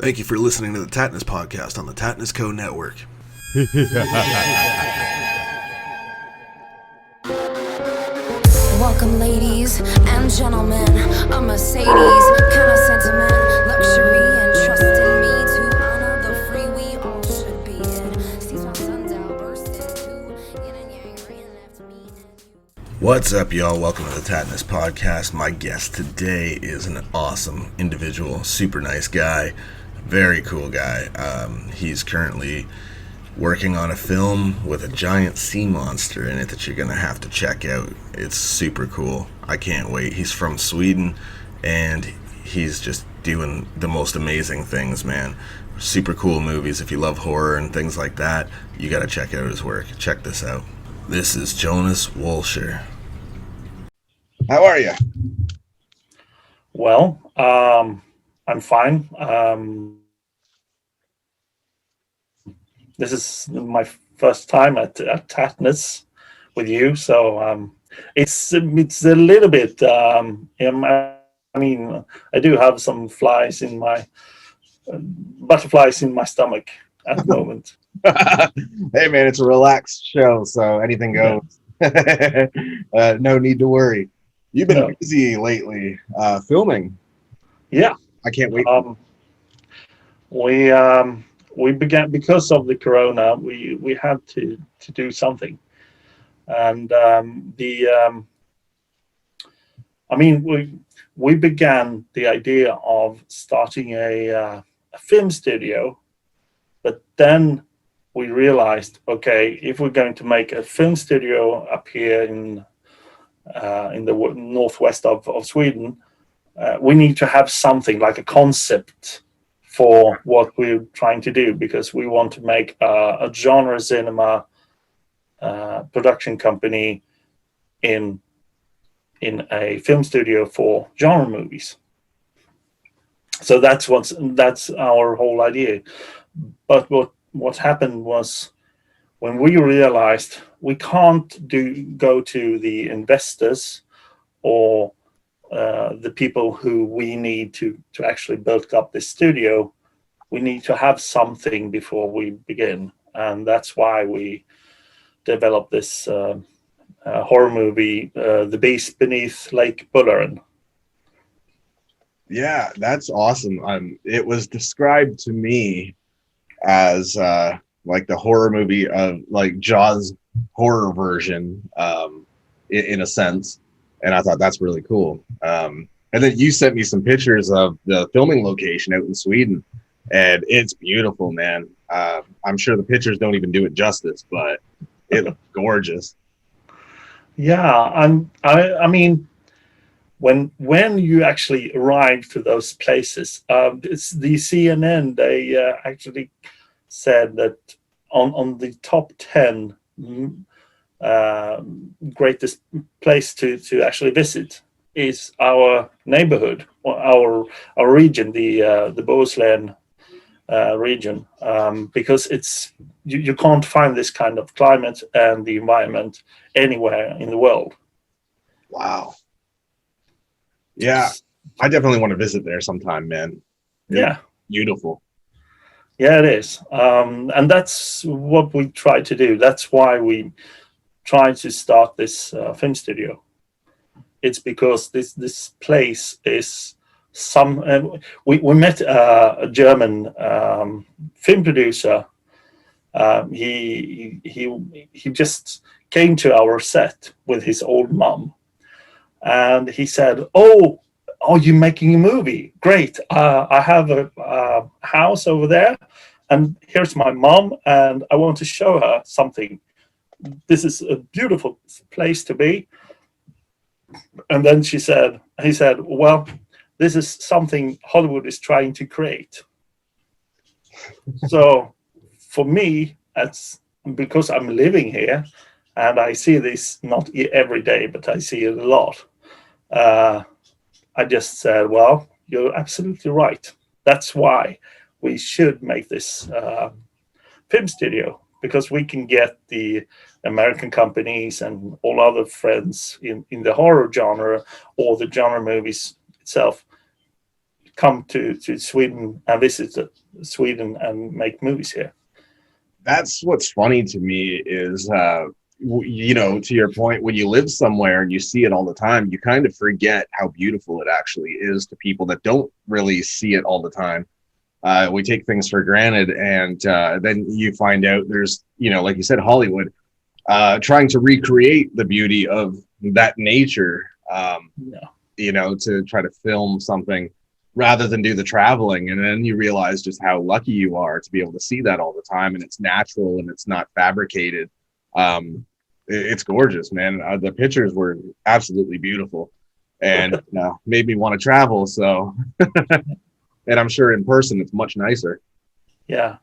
Thank you for listening to the Tatnus Podcast on the Tatnus Co. Network. Welcome, ladies and gentlemen. A Mercedes kind of sentiment, luxury and trust in me to honor the free we all should be in. Sees my sundial burst into yin and yang, right left me and you. What's up, y'all? Welcome to the Tatnus Podcast. My guest today is an awesome individual, super nice guy, very cool guy. He's currently working on a film with a giant sea monster in it that you're going to have to check out. It's super cool. I can't wait. He's from Sweden, and he's just doing the most amazing things, man. Super cool movies. If you love horror and things like that, you got to check out his work. Check this out. This is Jonas Wolcher. How are you? Well, I'm fine. This is my first time at Tatnus with you, so it's a little bit. I mean, I do have some butterflies in my stomach at the moment. Hey, man, it's a relaxed show, so anything goes. No need to worry. You've been busy lately filming. Yeah, I can't wait. We began because of the corona. We had to do something, and we began the idea of starting a film studio, but then we realized, okay, if we're going to make a film studio up here in the northwest of Sweden, we need to have something like a concept for what we're trying to do, because we want to make a genre cinema production company in a film studio for genre movies. So that's our whole idea. But what happened was, when we realized we can't go to the investors or the people who we need to actually build up this studio, we need to have something before we begin. And that's why we developed this horror movie, The Beast Beneath Lake Bullaren. Yeah, that's awesome. It was described to me as like the horror movie of like Jaws horror version, in a sense. And I thought that's really cool. And then you sent me some pictures of the filming location out in Sweden, and it's beautiful, man. I'm sure the pictures don't even do it justice, but it looks gorgeous. Yeah, I mean, when you actually arrive to those places, it's the CNN. They actually said that on the top 10. Greatest place to actually visit is our neighborhood, or our region, the Bohuslän region, because it's you can't find this kind of climate and the environment anywhere in the world. Wow. Yeah, I definitely want to visit there sometime, man. Yeah, beautiful. Yeah, it is, and that's what we try to do. That's why we trying to start this film studio. It's because this place is we met a German film producer. He just came to our set with his old mom, and he said, "Oh, are you making a movie? Great! I have a house over there, and here's my mom, and I want to show her something. This is a beautiful place to be." And then he said, "Well, this is something Hollywood is trying to create." So for me, that's because I'm living here and I see this not every day, but I see it a lot. I just said, well, you're absolutely right. That's why we should make this film studio, because we can get the American companies and all other friends in the horror genre or the genre movies itself come to Sweden and visit Sweden and make movies here. That's what's funny to me is, you know, to your point, when you live somewhere and you see it all the time, you kind of forget how beautiful it actually is to people that don't really see it all the time. We take things for granted, and then you find out there's, you know, like you said, Hollywood trying to recreate the beauty of that nature, you know, to try to film something rather than do the traveling. And then you realize just how lucky you are to be able to see that all the time, and it's natural and it's not fabricated. It's gorgeous, man. The pictures were absolutely beautiful, and made me want to travel. So, and I'm sure in person it's much nicer. Yeah,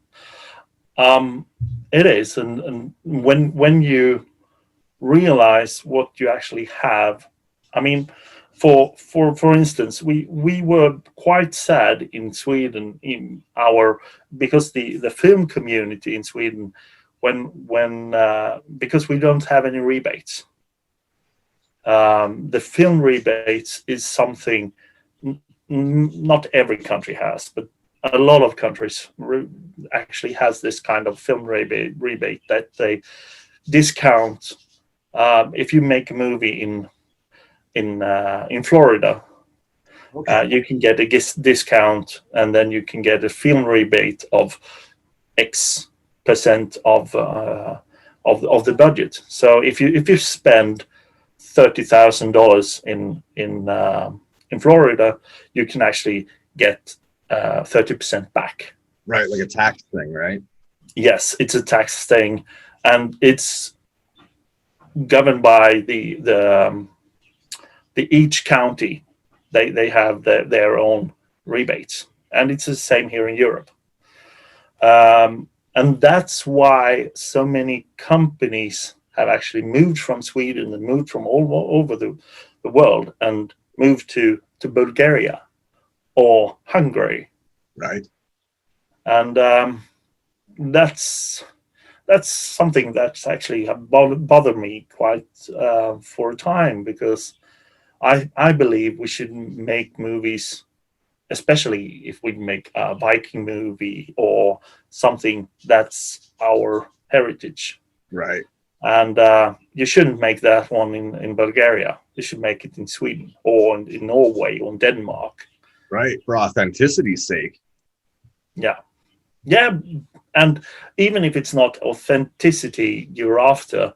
it is. And when you realize what you actually have, I mean, for instance, we were quite sad in Sweden because the film community in Sweden, when because we don't have any rebates. The film rebates is something not every country has, but a lot of countries actually has this kind of film rebate that they discount if you make a movie in Florida. Okay. You can get a discount, and then you can get a film rebate of X% of the budget. So if you spend $30,000 in Florida, you can actually get 30% back. Right, like a tax thing, right? Yes, it's a tax thing, and it's governed by the each county. They have their own rebates, and it's the same here in Europe. And that's why so many companies have actually moved from Sweden and moved from all over the world and moved to Bulgaria or Hungary. Right. And that's something that's actually bothered me quite for a time, because I believe we should make movies, especially if we make a Viking movie or something that's our heritage. Right. And you shouldn't make that one in Bulgaria. You should make it in Sweden or in Norway or in Denmark. Right, for authenticity's sake. Yeah. And even if it's not authenticity you're after,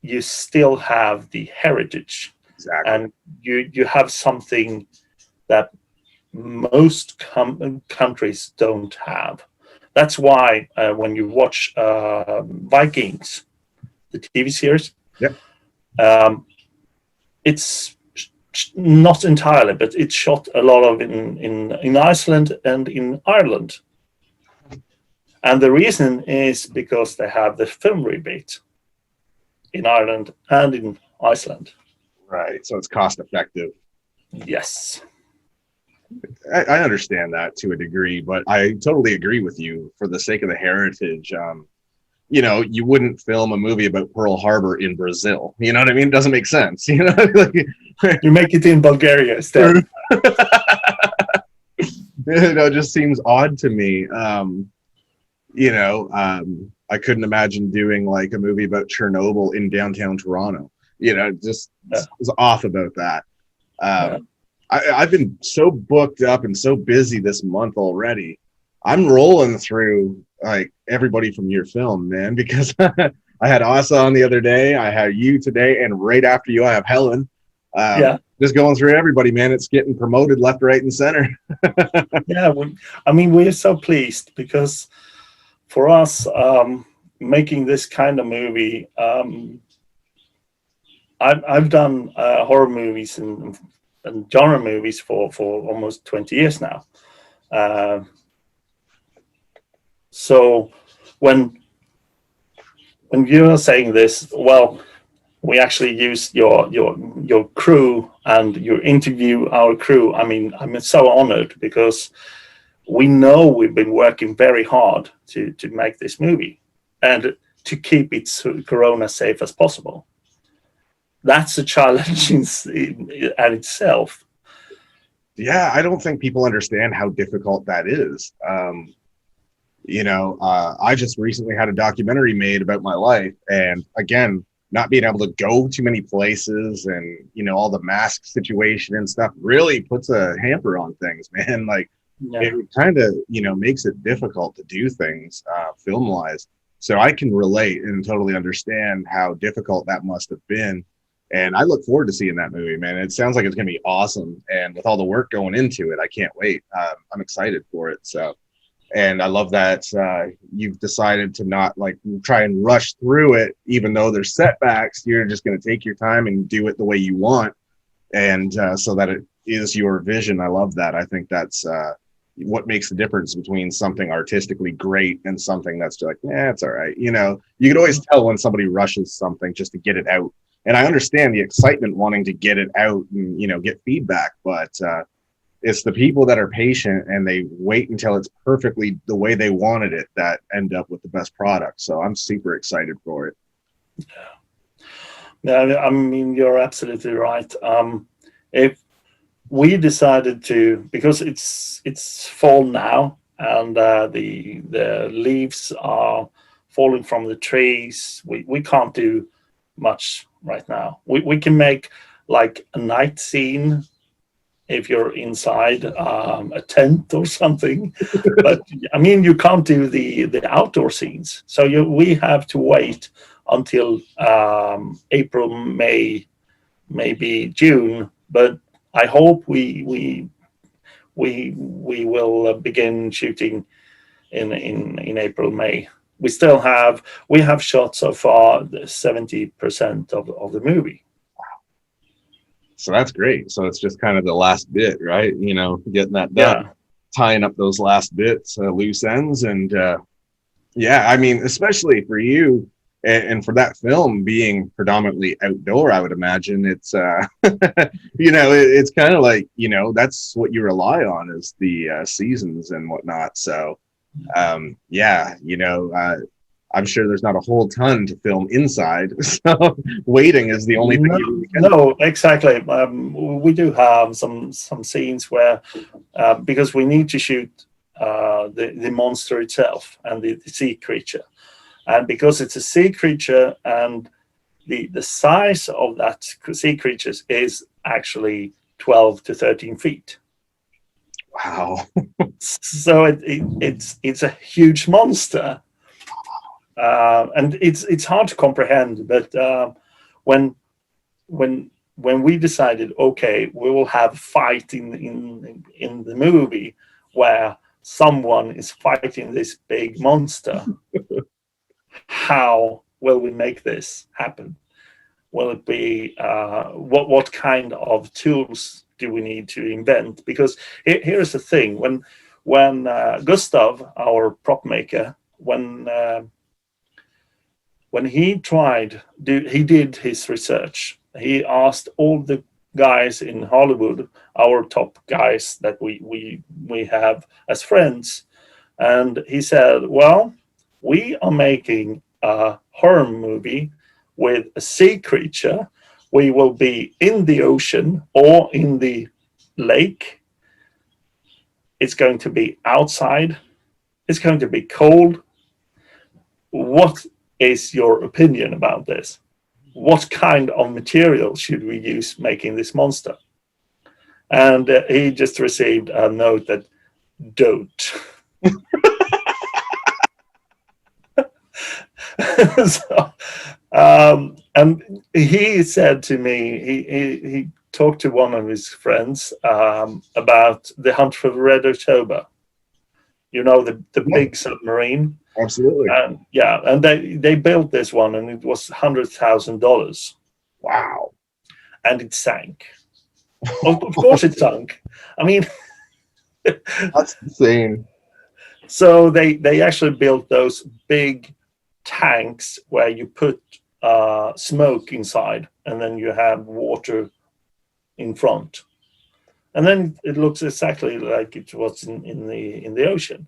you still have the heritage. Exactly. And you have something that most countries don't have. That's why when you watch Vikings, the TV series, it's not entirely, but it's shot a lot of in Iceland and in Ireland. And the reason is because they have the film rebate in Ireland and in Iceland. Right, so it's cost effective. Yes. I understand that to a degree, but I totally agree with you for the sake of the heritage. You know, you wouldn't film a movie about Pearl Harbor in Brazil. You know what I mean? It doesn't make sense. You know, You make it in Bulgaria instead. It just seems odd to me. You know, I couldn't imagine doing like a movie about Chernobyl in downtown Toronto. You know, just was off about that. I've been so booked up and so busy this month already. I'm rolling through like everybody from your film, man, because I had Asa on the other day, I had you today, and right after you I have Helen. Just going through everybody, man. It's getting promoted left, right, and center. Yeah, I mean, we're so pleased because for us, making this kind of movie, I've done horror movies and genre movies for almost 20 years now. So when you're saying this, well, we actually use your crew and you interview our crew. I mean, I'm so honored because we know we've been working very hard to make this movie and to keep it so corona safe as possible. That's a challenge in itself. Yeah, I don't think people understand how difficult that is. I just recently had a documentary made about my life, and again, not being able to go too many places, and all the mask situation and stuff really puts a hamper on things, man. Like Yeah. it kind of makes it difficult to do things film wise. So I can relate and totally understand how difficult that must have been. And I look forward to seeing that movie, man. It sounds like it's going to be awesome. And with all the work going into it, I can't wait. I'm excited for it. So, and I love that you've decided to not like try and rush through it, even though there's setbacks. You're just going to take your time and do it the way you want. And so that it is your vision. I love that. I think that's what makes the difference between something artistically great and something that's just like, it's all right. You can always tell when somebody rushes something just to get it out. And I understand the excitement wanting to get it out and, get feedback, but it's the people that are patient and they wait until it's perfectly the way they wanted it that end up with the best product. So I'm super excited for it. Yeah, I mean, you're absolutely right. If we decided to, because it's fall now, and the leaves are falling from the trees, we can't do much right now. We can make like a night scene if you're inside a tent or something, but I mean, you can't do the outdoor scenes. So we have to wait until April, May, maybe June. But I hope we will begin shooting in April, May. We have shot so far 70% of the movie. So that's great. So it's just kind of the last bit, right? Getting that done, tying up those last bits, loose ends. And I mean, especially for you and for that film being predominantly outdoor, I would imagine it's, it's kind of like, that's what you rely on is the seasons and whatnot. So, I'm sure there's not a whole ton to film inside, so waiting is the only thing you can do. No, exactly. We do have some scenes where, because we need to shoot the monster itself and the sea creature, and because it's a sea creature and the size of that sea creature is actually 12 to 13 feet. Wow! So it's a huge monster. And it's hard to comprehend, but when we decided, okay, we will have a fight in the movie where someone is fighting this big monster, how will we make this happen? Will it be what kind of tools do we need to invent? Because here's the thing: when Gustav, our prop maker, when he did his research, he asked all the guys in Hollywood, our top guys that we have as friends, and he said, well, we are making a horror movie with a sea creature. We will be in the ocean or in the lake. It's going to be outside. It's going to be cold. What is your opinion about this? What kind of material should we use making this monster? And he just received a note that don't. So, and he said to me, he talked to one of his friends about the Hunt for Red October. The big submarine. Absolutely. And they built this one, and it was $100,000. Wow. And it sank. Of course it sunk. I mean, that's insane. So they actually built those big tanks where you put smoke inside, and then you have water in front, and then it looks exactly like it was in the ocean.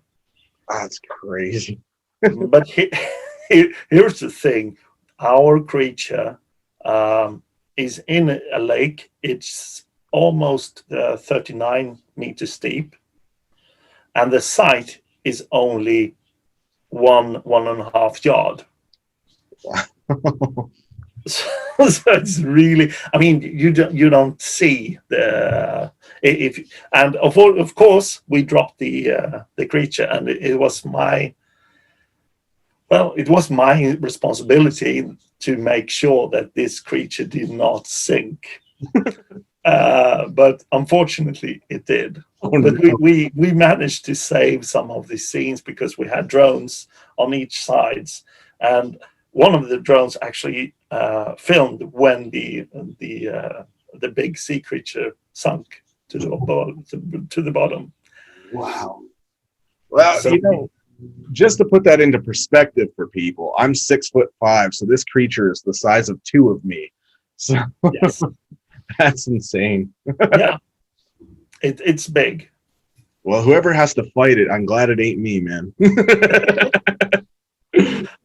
That's crazy. But here's the thing: our creature is in a lake. It's almost 39 meters steep, and the site is only 1.5 yard. So it's really, I mean, you don't see the if and of course we dropped the creature, and it was my responsibility to make sure that this creature did not sink. But unfortunately it did. Oh, But no. we managed to save some of the scenes because we had drones on each sides, and one of the drones actually filmed when the big sea creature sunk to the bottom. Wow. Well, So, you know, just to put that into perspective for people, I'm 6'5", so this creature is the size of two of me. So yes, that's insane. yeah, it's big. Well, whoever has to fight it, I'm glad it ain't me, man.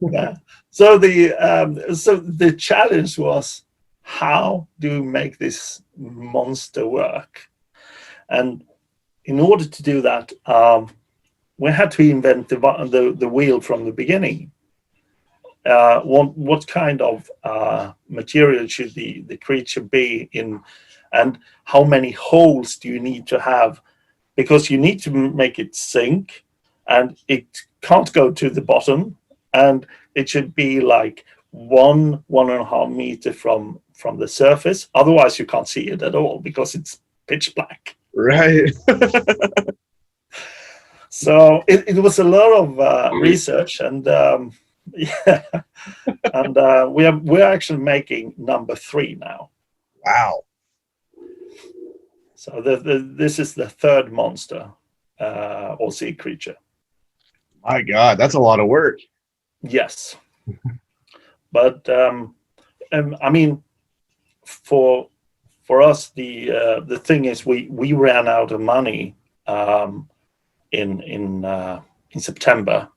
Yeah. So the challenge was, how do we make this monster work? And in order to do that, we had to invent the wheel from the beginning. What kind of material should the creature be in, and how many holes do you need to have? Because you need to make it sink, and it can't go to the bottom, and it should be like 1.5 meter from the surface. Otherwise, you can't see it at all because it's pitch black. Right. So it was a lot of research, and yeah, and we're actually making number 3 now. Wow. So this is the third monster or sea creature. My God, that's a lot of work. Yes, but I mean, for us, the thing is, we ran out of money in September,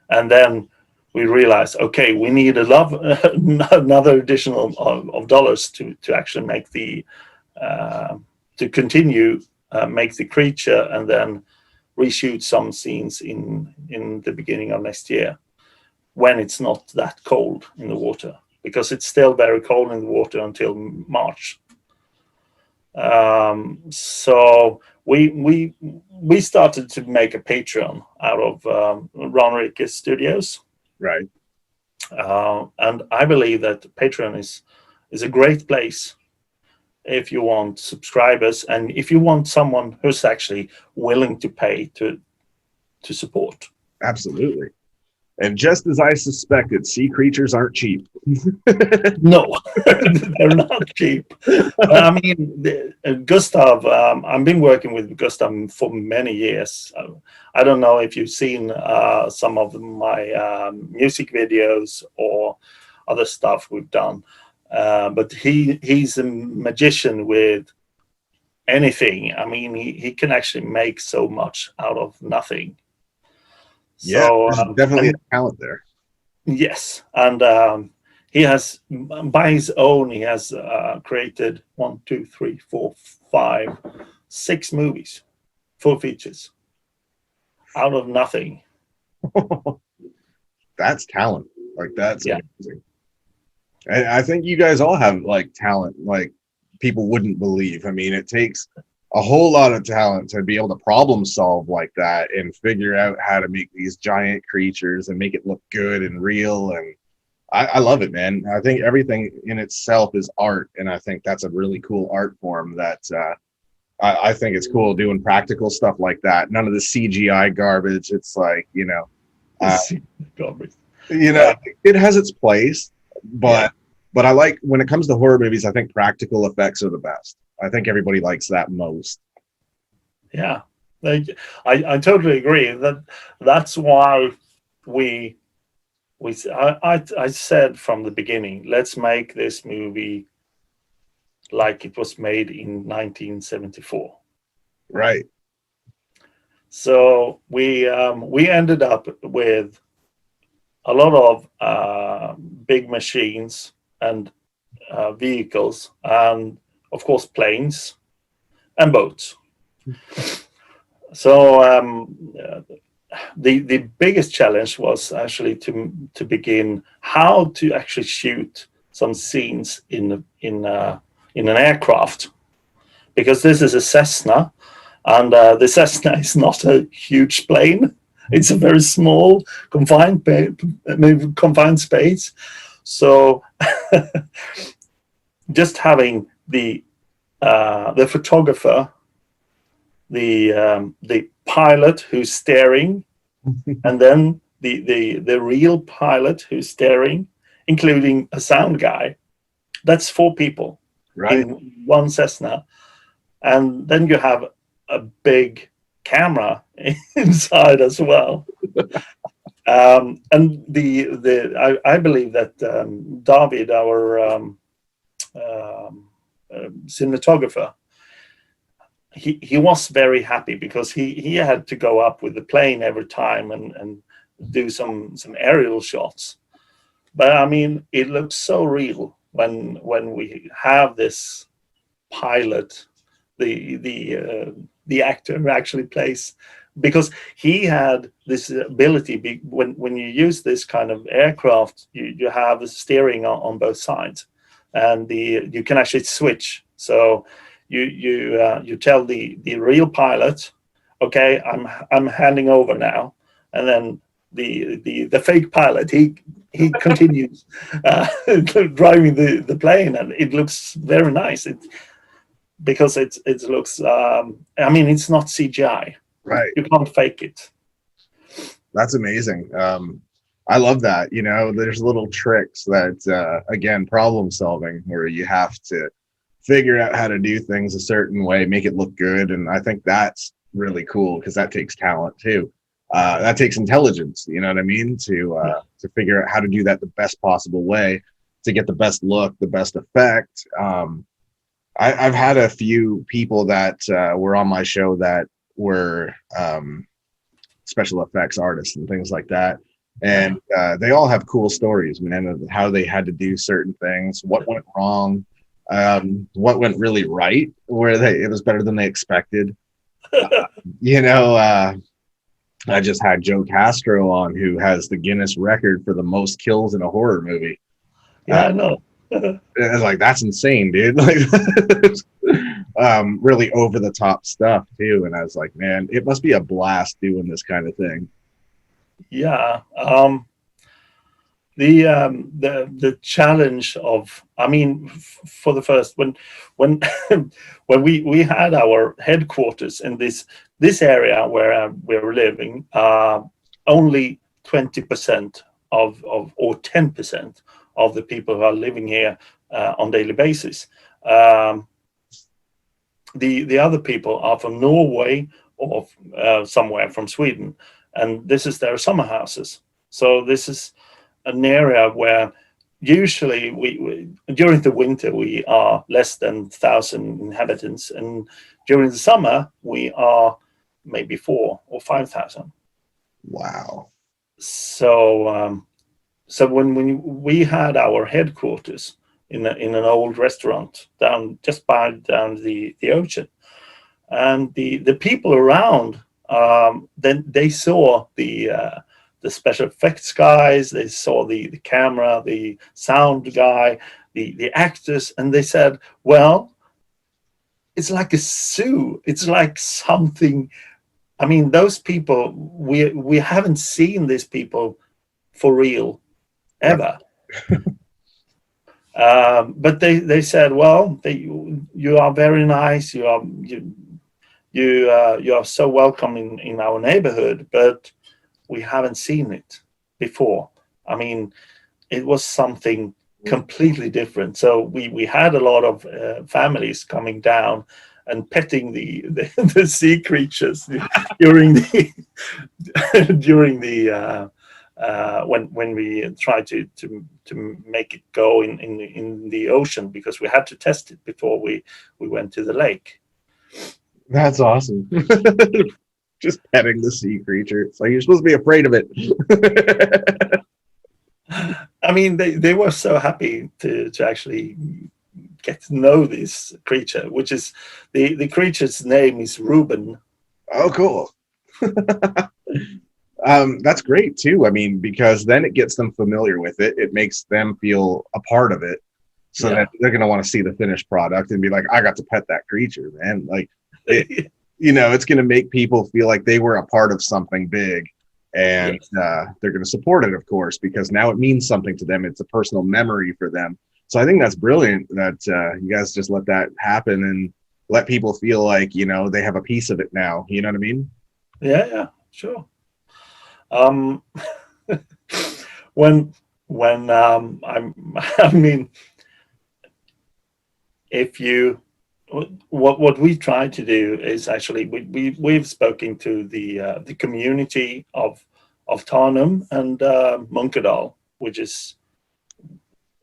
and then we realized, okay, we need another additional of dollars to actually make the to continue make the creature, and then reshoot some scenes in the beginning of next year, when it's not that cold in the water, because it's still very cold in the water until March. So we started to make a Patreon out of Ron Ricke's studios, Right. and I believe that Patreon is a great place if you want subscribers, and if you want someone who's actually willing to pay to support. Absolutely. And just as I suspected, sea creatures aren't cheap. No, they're not cheap. I mean, Gustav, I've been working with Gustav for many years. I don't know if you've seen some of my music videos or other stuff we've done, but he's a magician with anything. I mean, he can actually make so much out of nothing. Yeah, So there's definitely a talent there. yes, and he has, by his own, he has created 1, 2, 3, 4, 5, 6 movies, full features, out of nothing. That's talent. Like, that's Yeah. amazing. And I think you guys all have like talent, like people wouldn't believe. I mean, it takes a whole lot of talent to be able to problem solve like that and figure out how to make these giant creatures and make it look good and real. And I love it, man. I think everything in itself is art, and I think that's a really cool art form that I think it's cool doing practical stuff like that. None of the CGI garbage. It's like, it has its place, but I like, when it comes to horror movies, I think practical effects are the best. I think everybody likes that most. Yeah, I totally agree. That's why I said from the beginning, let's make this movie like it was made in 1974. Right. So we ended up with a lot of big machines and vehicles, and of course planes. and boats. So the biggest challenge was actually to begin how to actually shoot some scenes in an aircraft, because this is a Cessna, and the Cessna is not a huge plane. It's a very small confined space. So just having the photographer, the pilot who's steering, and then the real pilot who's steering, including a sound guy. That's 4 people in one Cessna, and then you have a big camera inside as well. And I believe that David, our cinematographer, he was very happy because he had to go up with the plane every time and do some aerial shots. But I mean, it looks so real when we have this pilot, the actor who actually plays, because he had this ability. When you use this kind of aircraft, you have the steering on both sides, and you can actually switch. So you tell the real pilot, okay, I'm handing over now, and then the fake pilot, he continues driving the plane, and it looks very nice. Because it looks, I mean, it's not CGI. Right. You can't fake it. That's amazing. I love that. You know, there's little tricks that, again, problem solving, where you have to figure out how to do things a certain way, make it look good. And I think that's really cool, because that takes talent too. That takes intelligence, you know what I mean? To figure out how to do that the best possible way to get the best look, the best effect. I've had a few people that were on my show that were special effects artists and things like that. And they all have cool stories, man, of how they had to do certain things, what went wrong, what went really right, where it was better than they expected. You know, I just had Joe Castro on, who has the Guinness record for the most kills in a horror movie. Yeah, I know. It's like, that's insane, dude. Like, really over the top stuff too. And I was like, man, it must be a blast doing this kind of thing. Yeah. The challenge of, I mean, for the first, when when we had our headquarters in this area where we're living, only 20% or 10% of the people who are living here on daily basis. The other people are from Norway or somewhere from Sweden, and this is their summer houses. So this is an area where usually we during the winter we are less than 1,000 inhabitants, and during the summer we are maybe 4,000 or 5,000. Wow. So when we had our headquarters in an old restaurant down the ocean, and the people around, then they saw the special effects guys, they saw the camera, the sound guy, the actors, and they said, well, it's like a zoo. It's like something. I mean, those people, we haven't seen these people for real ever. But they said, well, you are very nice. You are so welcome in our neighborhood, but we haven't seen it before. I mean, it was something completely different. So we had a lot of families coming down and petting the sea creatures during the when we tried to make it go in the ocean, because we had to test it before we went to the lake. That's awesome. Just petting the sea creature. It's like, you're supposed to be afraid of it. I mean, they were so happy to actually get to know this creature, which is the creature's name is Ruben. Oh, cool. That's great too. I mean, because then it gets them familiar with it. It makes them feel a part of it, so that they're going to want to see the finished product and be like, I got to pet that creature, man. Like, it, it's going to make people feel like they were a part of something big, and they're going to support it, of course, because now it means something to them. It's a personal memory for them. So I think that's brilliant that you guys just let that happen and let people feel like, they have a piece of it now. You know what I mean? Yeah, sure. when I mean, if you, what we try to do is actually we've spoken to the community of Tarnum and Munkedal, which is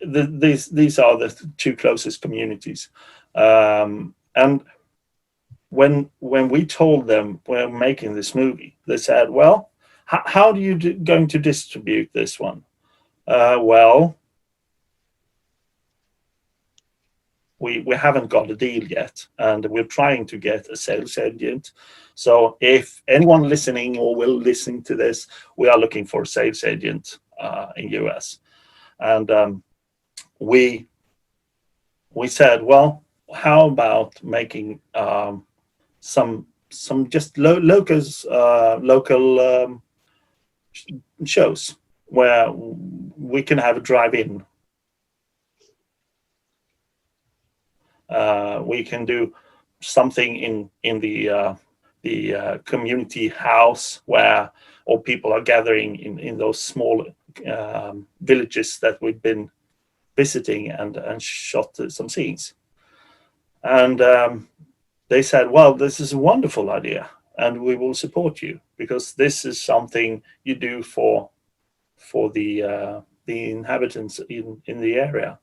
these are the two closest communities, and when we told them we're making this movie, they said, well, how do you going to distribute this one? Well, we haven't got a deal yet, and we're trying to get a sales agent. So if anyone listening or will listen to this, we are looking for a sales agent in US. And we said, well, how about making some just local shows where we can have a drive-in. We can do something in the community house where all people are gathering in those small villages that we've been visiting and shot some scenes. And they said, well, this is a wonderful idea, and we will support you because this is something you do for the inhabitants in the area.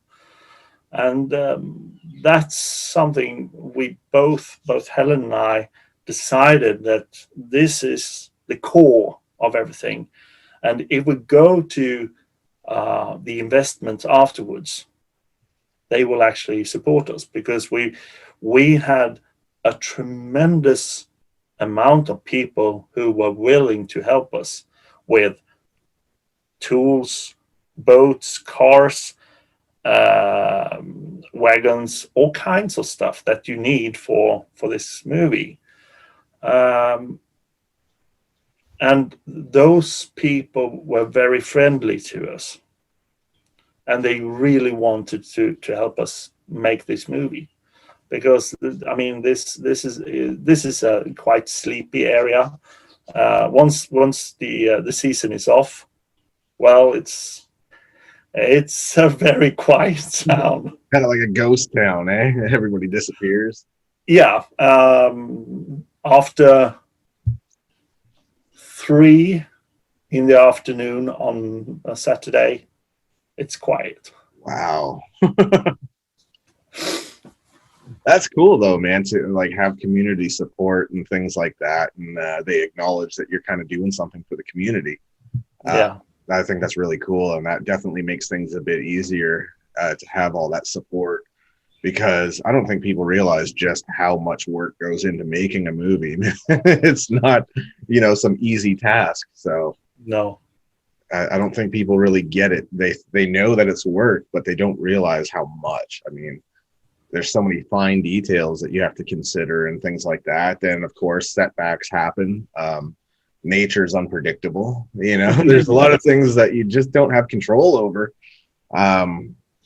And that's something we both Helen and I decided that this is the core of everything. And if we go to the investment afterwards, they will actually support us because we had a tremendous amount of people who were willing to help us with tools, boats, cars, wagons, all kinds of stuff that you need for this movie. And those people were very friendly to us, and they really wanted to help us make this movie. Because I mean, this is a quite sleepy area. Once the season is off, well, it's a very quiet town. Kind of like a ghost town, eh? Everybody disappears. Yeah. After 3 in the afternoon on a Saturday, it's quiet. Wow. That's cool though, man, to like have community support and things like that, and they acknowledge that you're kind of doing something for the community. Yeah, I think that's really cool, and that definitely makes things a bit easier to have all that support, because I don't think people realize just how much work goes into making a movie. It's not, some easy task. So no, I don't think people really get it. They know that it's work, but they don't realize how much. I mean, there's so many fine details that you have to consider and things like that. Then, of course, setbacks happen. Nature's unpredictable. There's a lot of things that you just don't have control over.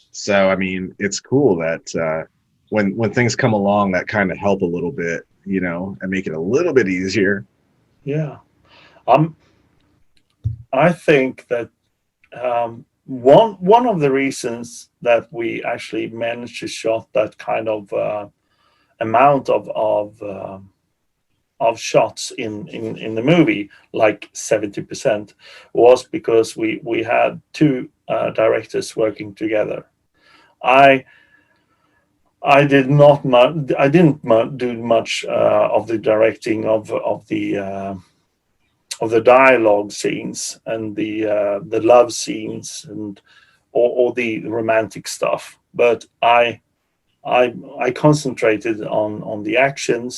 So, I mean, it's cool that when things come along that kind of help a little bit, and make it a little bit easier. Yeah. I think that one of the reasons that we actually managed to shot that kind of amount of shots in the movie, like 70%, was because we had 2 directors working together. I didn't do much of the directing of the dialogue scenes and the love scenes and or the romantic stuff, but I I concentrated on the action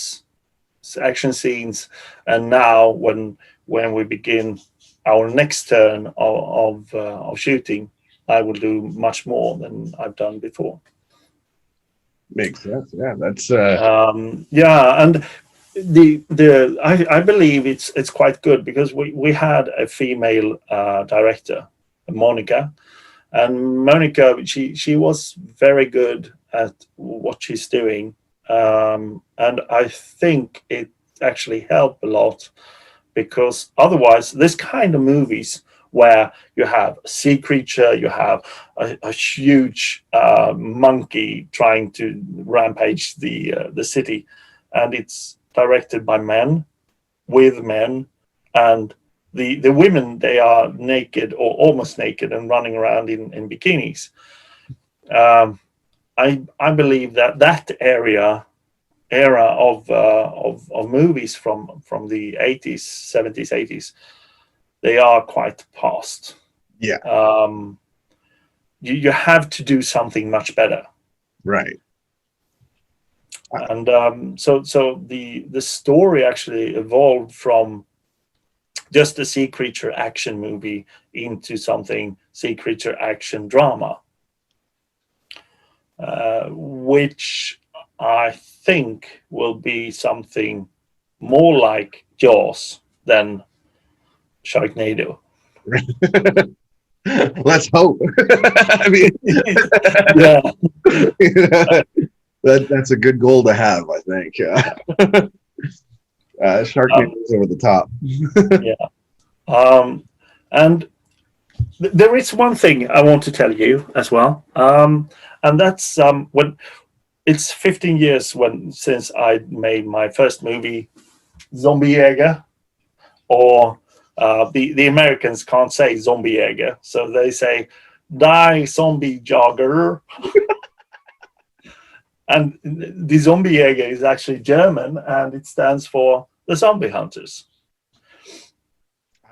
scenes, and now when we begin our next turn of shooting, I will do much more than I've done before. Makes sense. Yeah, that's Yeah, and I believe it's quite good because we had a female director, Monica, and Monica she was very good at what she's doing, and I think it actually helped a lot, because otherwise this kind of movies where you have a sea creature, you have a huge monkey trying to rampage the city, and it's directed by men, with men, and the women, they are naked or almost naked and running around in bikinis. I believe that era of movies from the 80s, 70s, 80s, they are quite past. yeah, You have to do something much better. right. And so the story actually evolved from just a sea creature action movie into something sea creature action drama, which I think will be something more like Jaws than Sharknado. Let's hope. I mean, Yeah, that's a good goal to have, I think. Sharknado is over the top. and there is one thing I want to tell you as well, and that's when it's 15 years since I made my first movie, Zombie Jäger, or the Americans can't say Zombie Jäger, so they say Die Zombie Jogger. And the Zombie Jäger is actually German, and it stands for the Zombie Hunters.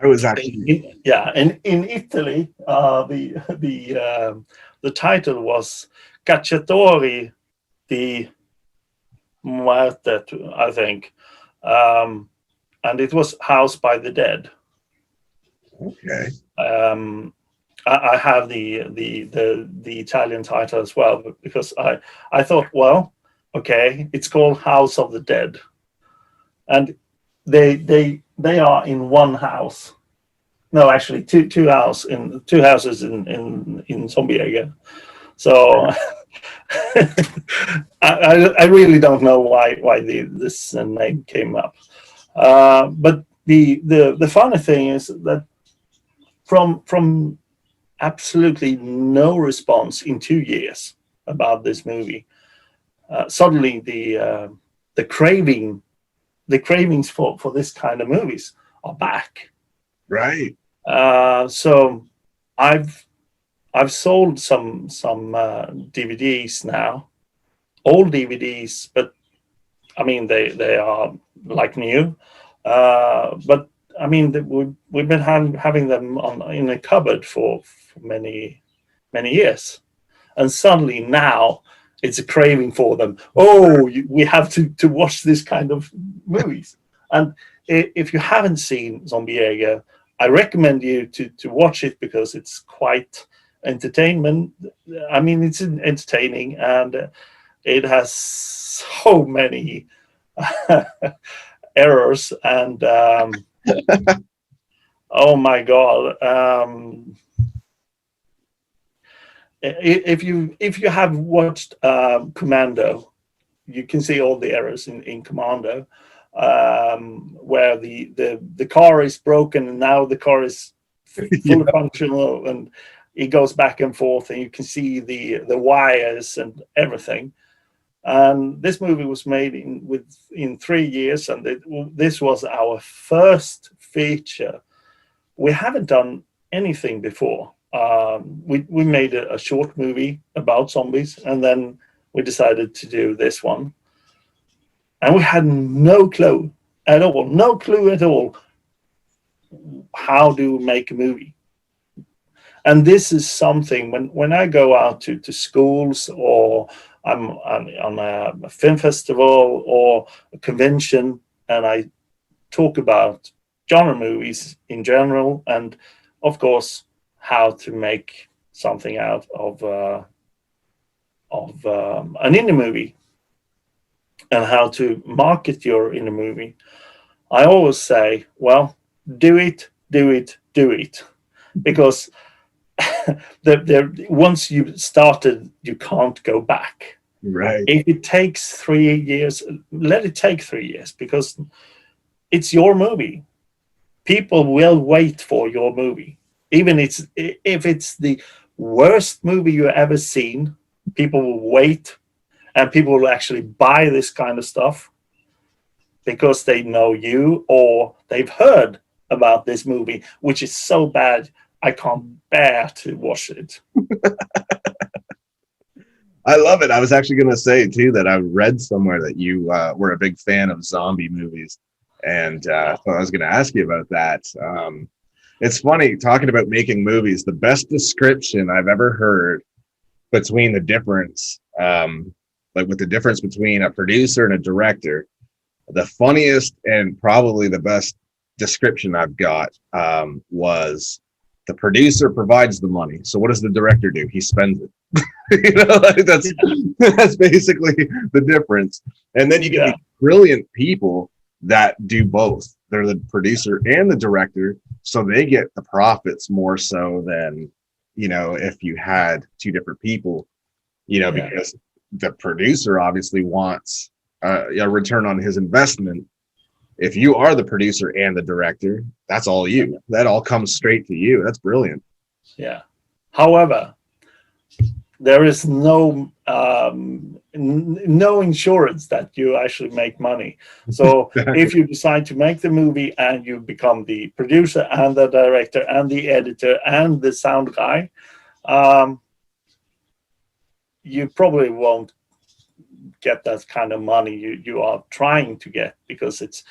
I was actually In Italy, the title was Cacciatori di Muerte, I think, and it was House by the Dead. okay. I have the Italian title as well, because I thought, well, okay, it's called House of the Dead, and they are in one house. No, actually, two houses in Zombie again. So I really don't know why this name came up. But the funny thing is that from absolutely no response in 2 years about this movie, suddenly the cravings for this kind of movies are back. Right. So I've sold some DVDs now, old DVDs, but I mean they are like new, but I mean we've been having them in a cupboard for many years, and suddenly now it's a craving for them. Oh, we have to watch this kind of movies. And if you haven't seen Zombie Jäger, I recommend you to watch it, because it's quite entertainment. I mean, it's entertaining, and it has so many errors, and oh my god. If you have watched Commando, you can see all the errors in Commando, where the car is broken and now the car is fully functional, and it goes back and forth, and you can see the wires and everything. And this movie was made in 3 years, and this was our first feature. We haven't done anything before. We made a short movie about zombies, and then we decided to do this one. And we had no clue at all how to make a movie. And this is something, when I go out to schools or I'm on a film festival or a convention, and I talk about genre movies in general, and of course how to make something out of an indie movie and how to market your indie movie. I always say, well, do it, do it, do it, because once you started, you can't go back. Right. If it takes 3 years, let it take 3 years, because it's your movie. People will wait for your movie, even if it's the worst movie you ever seen. People will wait, and people will actually buy this kind of stuff because they know you or they've heard about this movie, which is so bad I can't bear to watch it. I love it. I was actually going to say too that I read somewhere that you were a big fan of zombie movies, and so I was going to ask you about that. It's funny talking about making movies. The best description I've ever heard between the difference, like with the difference between a producer and a director, the funniest and probably the best description I've got was the producer provides the money. So what does the director do? He spends it. You know, like that's basically the difference. And then you get these brilliant people that do both. They're the producer and the director, so they get the profits more so than, you know, if you had two different people, you know, because the producer obviously wants a return on his investment. If you are the producer and the director, that's all you. That all comes straight to you. That's brilliant. Yeah. However, there is no no insurance that you actually make money. So if you decide to make the movie and you become the producer and the director and the editor and the sound guy, you probably won't get that kind of money you are trying to get, because it's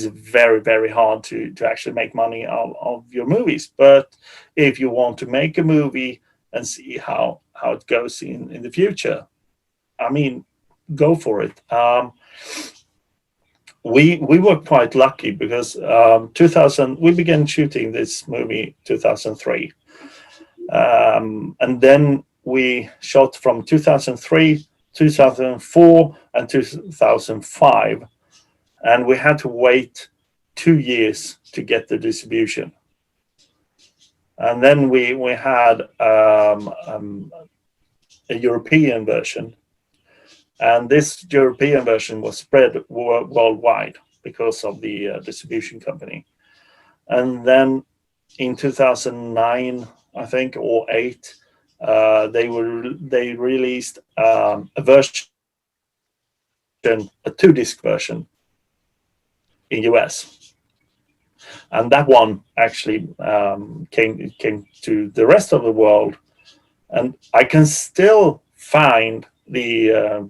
very, very hard to actually make money of your movies. But if you want to make a movie and see how it goes in the future, I mean, go for it. We were quite lucky because 2000 we began shooting this movie 2003, and then we shot from 2003, 2004, and 2005, and we had to wait 2 years to get the distribution. And then we had a European version, and this European version was spread worldwide because of the distribution company. And then in 2009, I think, or 8, they released a version, a 2-disc version in US. And that one actually came to the rest of the world, and I can still find the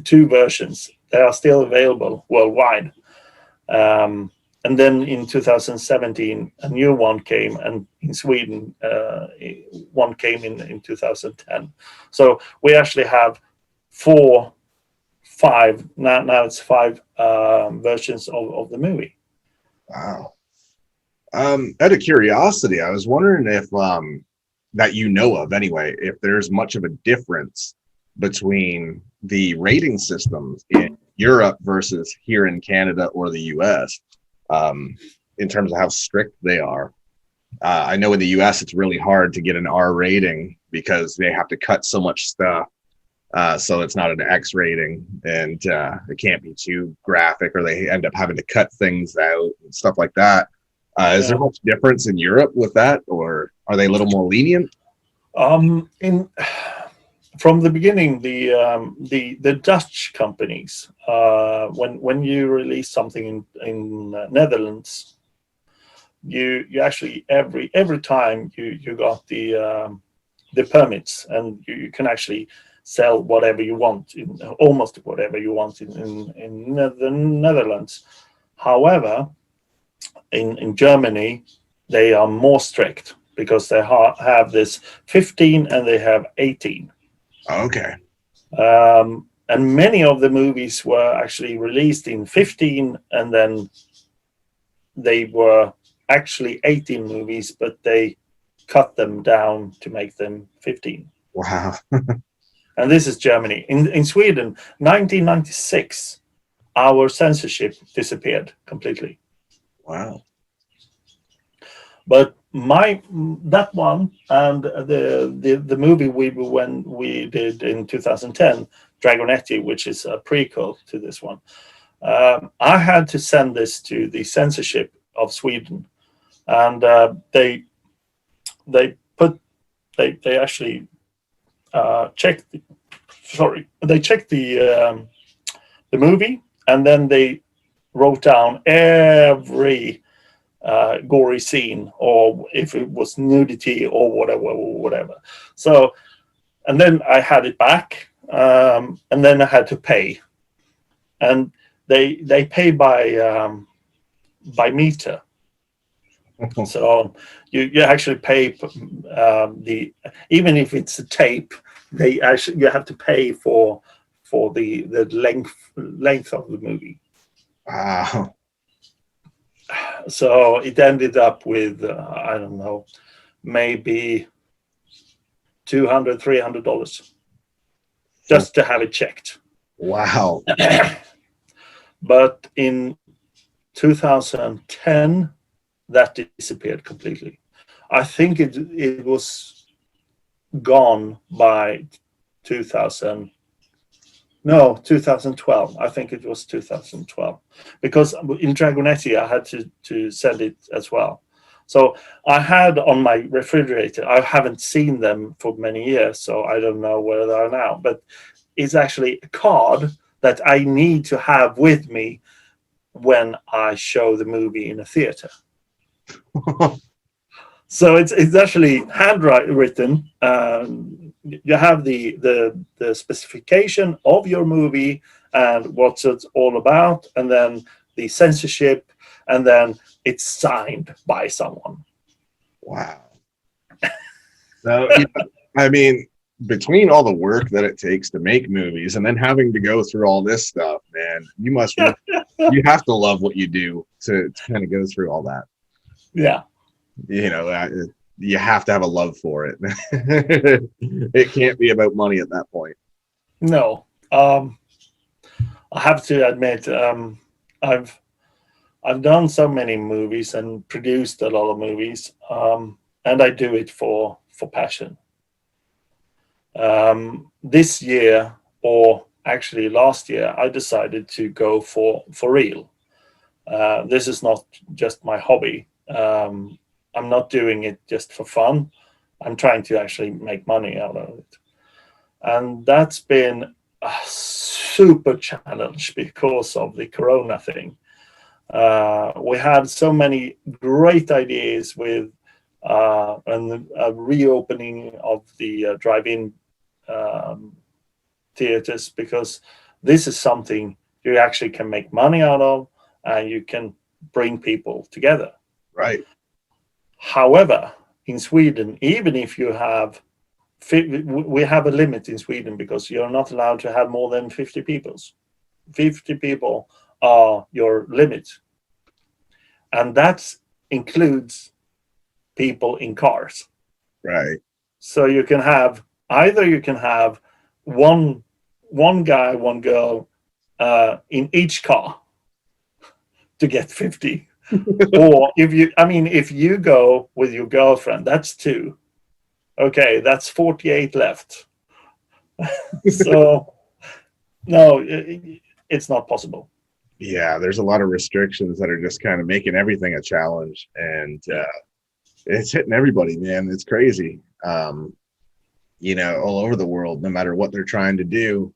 2 versions. They are still available worldwide. And then in 2017, a new one came, and in Sweden, one came in 2010. So we actually have 5 now. It's 5 versions of the movie. Wow. Out of curiosity, I was wondering if that you know of anyway, if there's much of a difference between the rating systems in Europe versus here in Canada or the US, in terms of how strict they are. I know in the US it's really hard to get an R rating because they have to cut so much stuff. So it's not an X rating, and it can't be too graphic, or they end up having to cut things out and stuff like that. Is there much difference in Europe with that, or are they a little more lenient? From the beginning, the Dutch companies, when you release something in Netherlands, you actually every time you got the permits, and you can actually sell whatever you want, almost whatever you want in the Netherlands. However, in Germany, they are more strict because they have this 15 and they have 18. Okay. And many of the movies were actually released in 15, and then they were actually 18 movies, but they cut them down to make them 15. Wow. And this is Germany. In Sweden, 1996, our censorship disappeared completely. Wow. But that one and the movie we did in 2010, Dragonetti, which is a prequel to this one, I had to send this to the censorship of Sweden, and they actually checked. They checked the movie, and then they wrote down every gory scene, or if it was nudity or whatever. So, and then I had it back, and then I had to pay, and they pay by meter. So you actually pay the, even if it's a tape, you have to pay for the length of the movie. Wow. So it ended up with I don't know, maybe $200-$300 just to have it checked. Wow. But in 2010, that disappeared completely. I think it was gone by 2012. I think it was 2012, because in Dragonetti I had to send it as well. So I had on my refrigerator, I haven't seen them for many years, so I don't know where they are now, but it's actually a card that I need to have with me when I show the movie in a theater. So it's actually handwritten. You have the specification of your movie and what it's all about, and then the censorship, and then it's signed by someone. Wow. So, I mean, between all the work that it takes to make movies and then having to go through all this stuff, man, you have to love what you do to kind of go through all that. Yeah. You have to have a love for it. It can't be about money at that point. No. I have to admit, I've done so many movies and produced a lot of movies, and I do it for passion. This year, or actually last year, I decided to go for real. This is not just my hobby. I'm not doing it just for fun. I'm trying to actually make money out of it. And that's been a super challenge because of the Corona thing. We had so many great ideas with and a reopening of the drive-in theaters, because this is something you actually can make money out of, and you can bring people together. Right. However, in Sweden, even if you have, we have a limit in Sweden because you're not allowed to have more than 50 people. 50 people are your limit. And that includes people in cars. Right. So you can have one guy, one girl in each car to get 50. Or if you go with your girlfriend, that's 2. Okay, that's 48 left. So no, it's not possible. Yeah, there's a lot of restrictions that are just kind of making everything a challenge, and it's hitting everybody, man. It's crazy. All over the world, no matter what they're trying to do.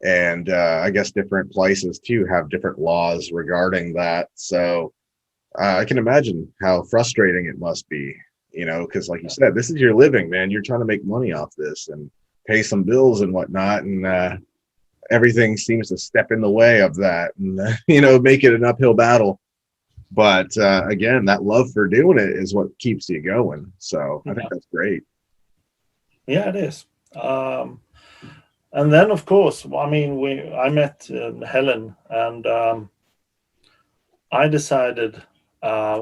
And I guess different places too have different laws regarding that. So I can imagine how frustrating it must be, because like you said, this is your living, man. You're trying to make money off this and pay some bills and whatnot. And everything seems to step in the way of that and, make it an uphill battle. But again, that love for doing it is what keeps you going. So I think that's great. Yeah, it is. And then, of course, I mean, I met Helen, and I decided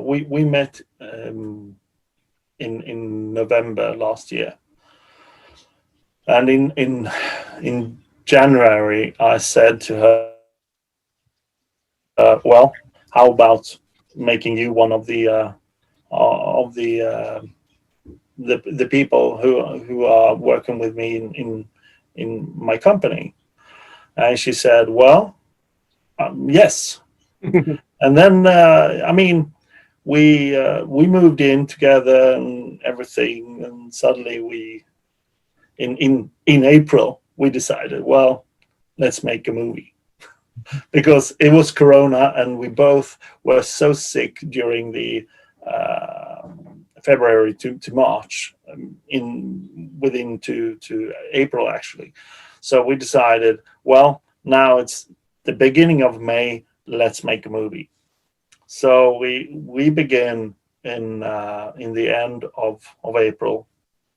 we met in November last year, and in January I said to her, well, how about making you one of of the people who are working with me in my company? And she said, well, yes. And then I mean, we moved in together and everything, and suddenly in April we decided, well, let's make a movie, because it was Corona and we both were so sick during the February to March, within to April actually. So we decided, well, now it's the beginning of May, let's make a movie. So we began in the end of April,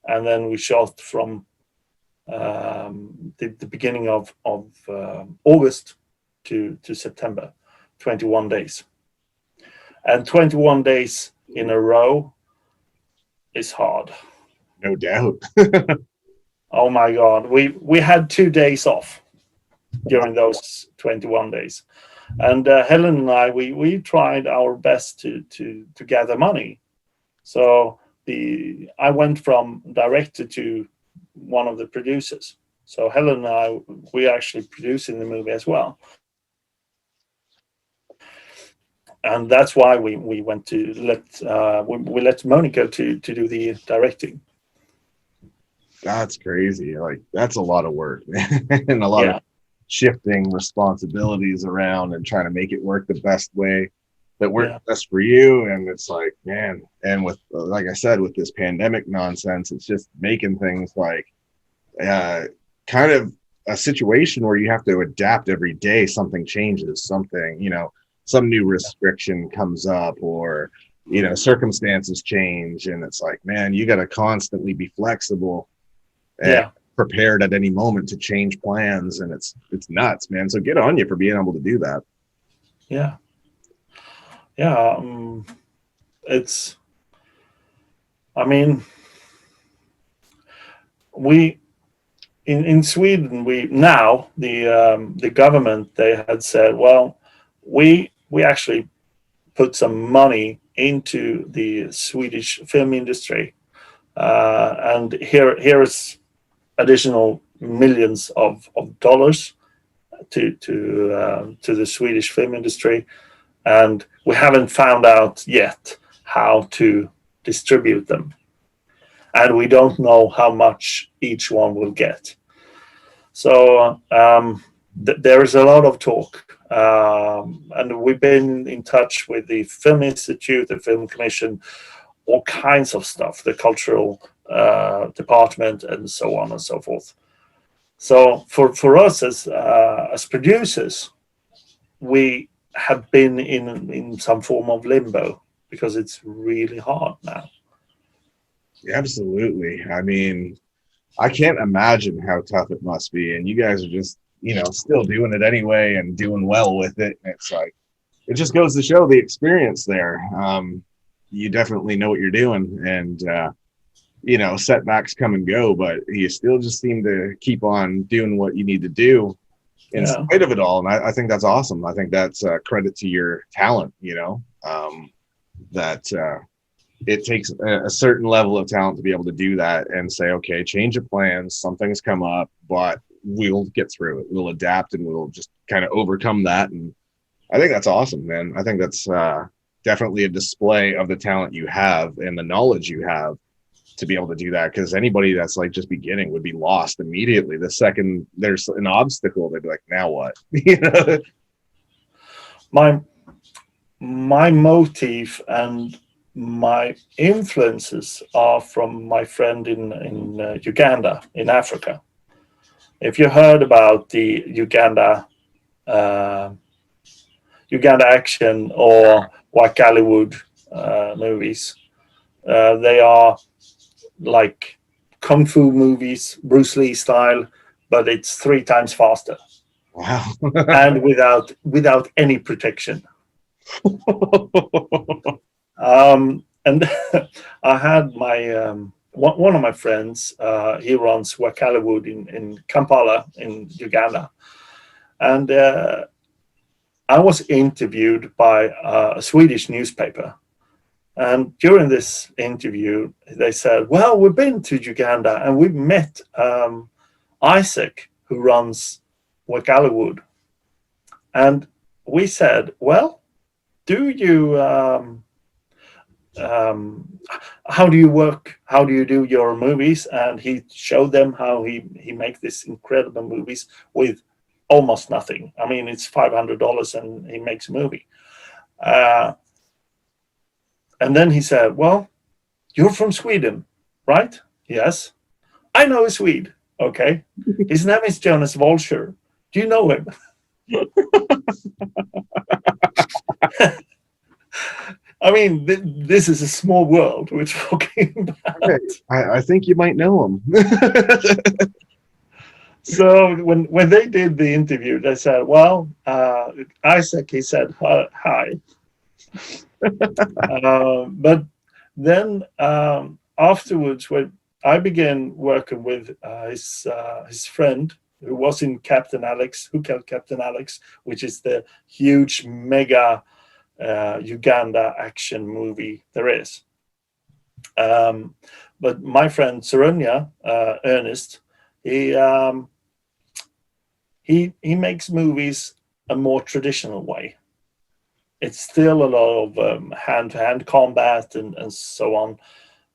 and then we shot from the beginning of August to September, 21 days. And 21 days in a row is hard. No doubt. Oh my God, we had 2 days off during those 21 days. And Helen and I, we tried our best to gather money. So I went from director to one of the producers. So Helen and I, we actually producing the movie as well. And that's why we went to we let Monica to do the directing. That's crazy. Like, that's a lot of work and a lot of shifting responsibilities around and trying to make it work the best way that works best for you. And it's like, man, and with, like I said, with this pandemic nonsense, it's just making things like kind of a situation where you have to adapt every day. Something changes, something, some new restriction comes up, or, circumstances change. And it's like, man, you got to constantly be flexible and prepared at any moment to change plans. And it's nuts, man. So good on you for being able to do that. Yeah. I mean, in Sweden, the government, they had said, well, we actually put some money into the Swedish film industry, and here is additional millions of dollars to the Swedish film industry, and we haven't found out yet how to distribute them, and we don't know how much each one will get. So there is a lot of talk, and we've been in touch with the Film Institute, the Film Commission, all kinds of stuff, the cultural department, and so on and so forth. So for us as producers, we have been in some form of limbo, because it's really hard now. Absolutely. I mean, I can't imagine how tough it must be. And you guys are just, still doing it anyway and doing well with it. And it's like, it just goes to show the experience there. You definitely know what you're doing, and, setbacks come and go, but you still just seem to keep on doing what you need to do in spite of it all. And I think that's awesome. I think that's credit to your talent, that it takes a certain level of talent to be able to do that and say, okay, change of plans, some things come up, but we'll get through it. We'll adapt and we'll just kind of overcome that. And I think that's awesome, man. I think that's definitely a display of the talent you have and the knowledge you have to be able to do that. Because anybody that's like just beginning would be lost immediately. The second there's an obstacle, they'd be like, now what? My motive and my influences are from my friend in Uganda, in Africa. If you heard about the Uganda action or Wakaliwood movies, they are like kung fu movies, Bruce Lee style, but it's 3 times faster Wow. and without any protection. And I had my one of my friends. He runs Wakaliwood in Kampala in Uganda, and I was interviewed by a Swedish newspaper. And during this interview, they said, "Well, we've been to Uganda and we've met Isaac, who runs Wakaliwood." And we said, "Well, do you?" How do you work? How do you do your movies? And he showed them how he makes these incredible movies with almost nothing. I mean, it's $500 and he makes a movie. And then he said, "Well, you're from Sweden, right?" "Yes." "I know a Swede." "Okay. His name is Jonas Wolcher. Do you know him?" I mean, this is a small world we're talking about. Okay. I think you might know him. So when they did the interview, they said, "Well, Isaac," he said, "Hi." But then afterwards, when I began working with his friend who was in Captain Alex, Who Killed Captain Alex, which is the huge mega Uganda action movie there is. But my friend Sarunya, Ernest, he makes movies a more traditional way. It's still a lot of hand-to-hand combat and so on,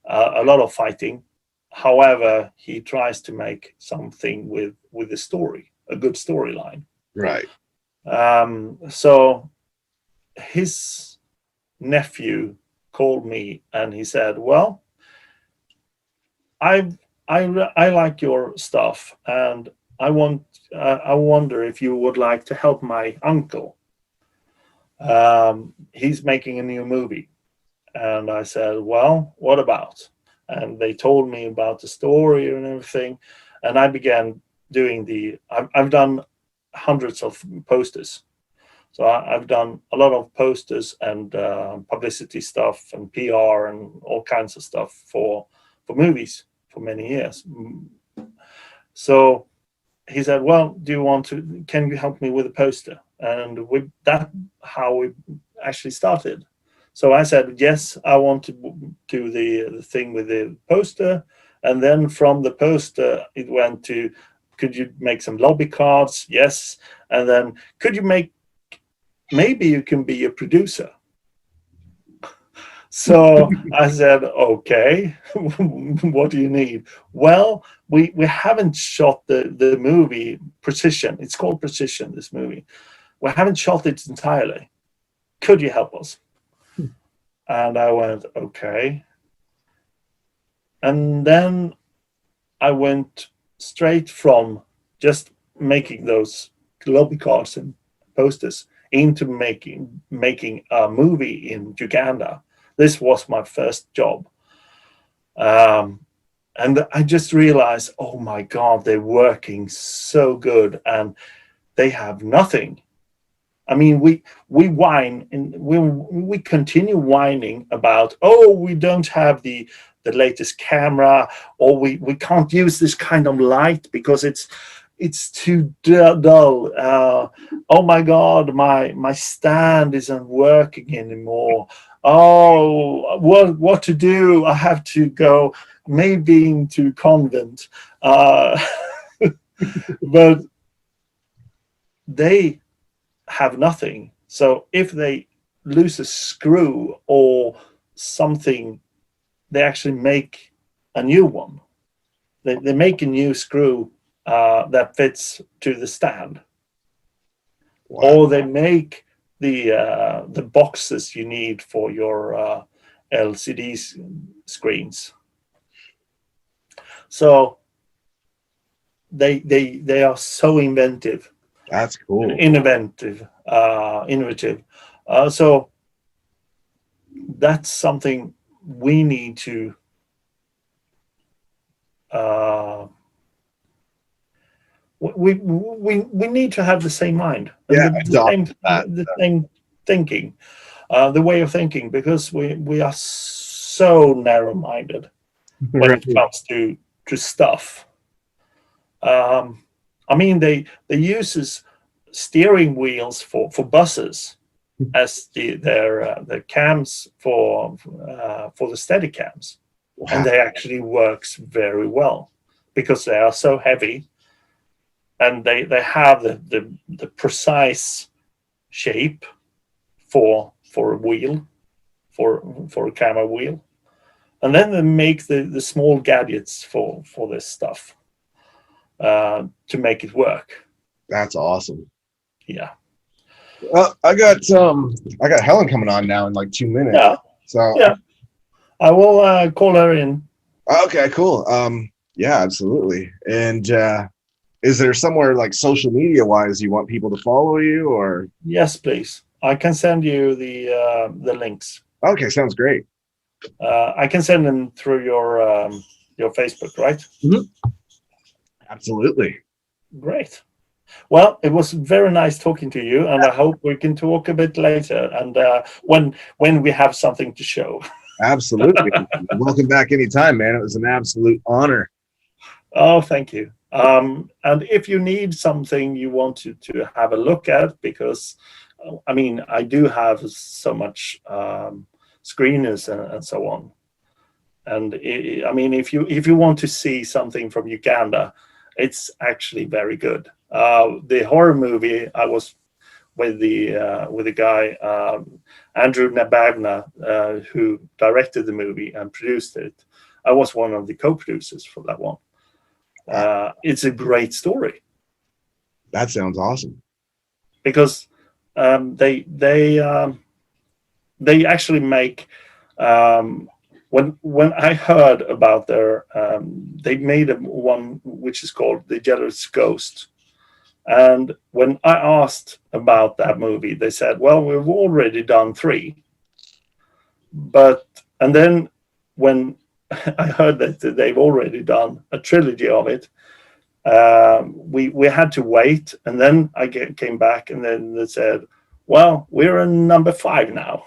a lot of fighting. However, he tries to make something with a story, a good storyline. Right. So his nephew called me and he said, "Well, I like your stuff, and I wonder if you would like to help my uncle. He's making a new movie." And I said, "Well, what about?" And they told me about the story and everything, and I began doing I've done hundreds of posters. So I've done a lot of posters and publicity stuff and PR and all kinds of stuff for movies for many years. So he said, "Well, can you help me with a poster?" And that's how we actually started. So I said, "Yes, I want to do the thing with the poster." And then from the poster, it went to, "Could you make some lobby cards?" "Yes." And then, "Could you maybe you can be a producer?" So I said, "Okay, what do you need?" "Well, we haven't shot the movie Precision. It's called Precision, this movie. We haven't shot it entirely. Could you help us?" And I went, "Okay." And then I went straight from just making those lobby cards and posters into making a movie in Uganda. This was my first job. And I just realized, oh my God, they're working so good and they have nothing. I mean, we whine and we continue whining about, "Oh, we don't have the latest camera, or we can't use this kind of light because it's too dull. Oh my God, my stand isn't working anymore. Oh, what to do? I have to go maybe into convent." But they have nothing. So if they lose a screw or something, they actually make a new one. They make a new screw that fits to the stand. Wow. Or they make the boxes you need for your LCD screens. So they are so inventive. That's cool. Innovative. So that's something we need to we need to have the same mind, and Yeah, the same thinking, the way of thinking, because we are so narrow-minded when Right. it comes to stuff. I mean, they uses steering wheels for buses as their cams for the steady cams, and Wow. they actually works very well because they are so heavy, and they have the precise shape for a wheel, for a camera wheel, and then they make the small gadgets for this stuff to make it work. That's awesome. Yeah. Well, I got Helen coming on now in like 2 minutes. Yeah. So Yeah. I will call her in. okay, cool. Yeah, absolutely. And is there somewhere like social media wise you want people to follow you, or? Yes, please. I can send you the links. Okay, sounds great. I can send them through your Facebook, right? Absolutely. Great. Well, it was very nice talking to you, and I hope we can talk a bit later, and when we have something to show. Absolutely. Welcome back anytime, man. It was an absolute honor. Oh, thank you. And if you need something you want to have a look at, because I mean, I do have so much screeners and so on. And I mean, if you want to see something from Uganda, it's actually very good. The horror movie I was with the guy Andrew Nabagna, who directed the movie and produced it. I was one of the co-producers for that one. It's a great story. That sounds awesome. Because they actually make when I heard about their they made one which is called The Jealous Ghost, and when I asked about that movie, they said, "Well, we've already done 3," and then when I heard that they've already done a trilogy of it, we had to wait, and then I came back, and then they said, "Well, we're in number 5 now."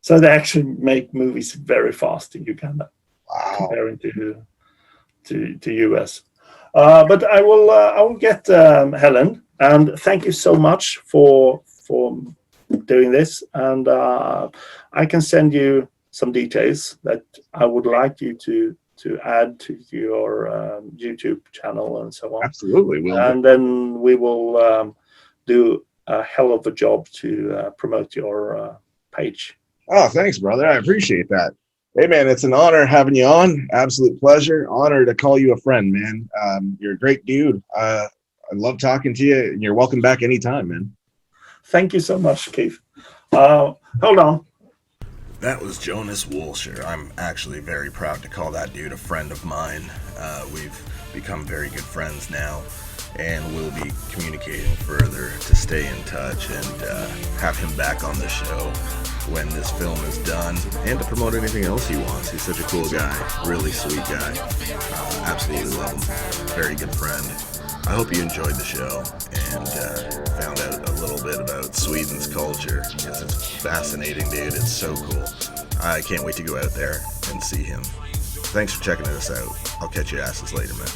So they actually make movies very fast in Uganda, comparing to US. But I will get Helen, and thank you so much for doing this, and I can send you some details that I would like you to add to your YouTube channel and so on. Absolutely. And then we will do a hell of a job to promote your page. Oh, thanks, brother. I appreciate that. Hey, man, it's an honor having you on. Absolute pleasure. Honor to call you a friend, man. You're a great dude. I love talking to you, and you're welcome back anytime, man. Thank you so much, Keith. Hold on. That was Jonas Wolcher. I'm actually very proud to call that dude a friend of mine. We've become very good friends now, and we'll be communicating further to stay in touch and have him back on the show when this film is done, and to promote anything else he wants. He's such a cool guy, really sweet guy. Absolutely love him. Very good friend. I hope you enjoyed the show and found out a little bit about Sweden's culture, because it's fascinating, dude. It's so cool. I can't wait to go out there and see him. Thanks for checking us out. I'll catch you asses later, man.